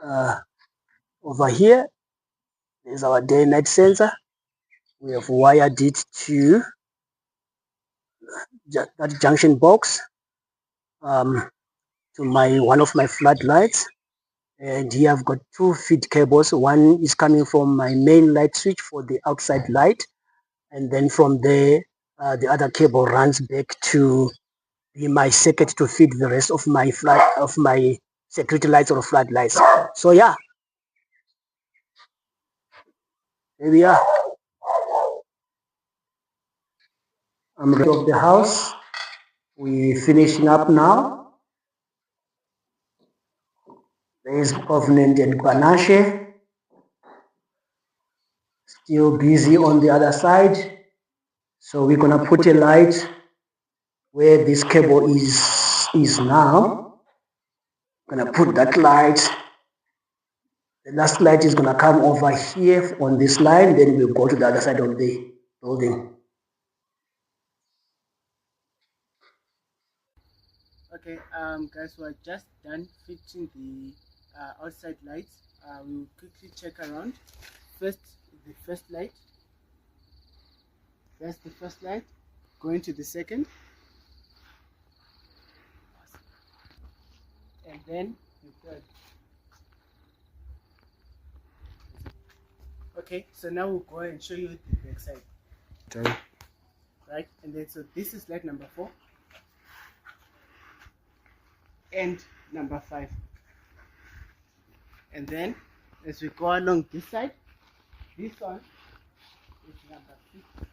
Over here is our day night sensor. We have wired it to that junction box, to one of my floodlights. And here I've got two feed cables. One is coming from my main light switch for the outside light, and then from there the other cable runs back to be my circuit to feed the rest of my security lights or floodlights. So yeah, here we are. I'm ready of the house. We're finishing up now. There's Covenant and Panache still busy on the other side. So we're gonna put a light where this cable is now. Gonna put that light. The last light is gonna come over here on this line, then we'll go to the other side of the building. Okay, guys, we're just done fitting the outside lights. We will quickly check around. First, the first light. That's the first light. Going to the second. And then the third. Okay, so now we'll go and show you the back side. Okay. Right, and then so this is light number 4. And number 5. And then as we go along this side, this one is number 6.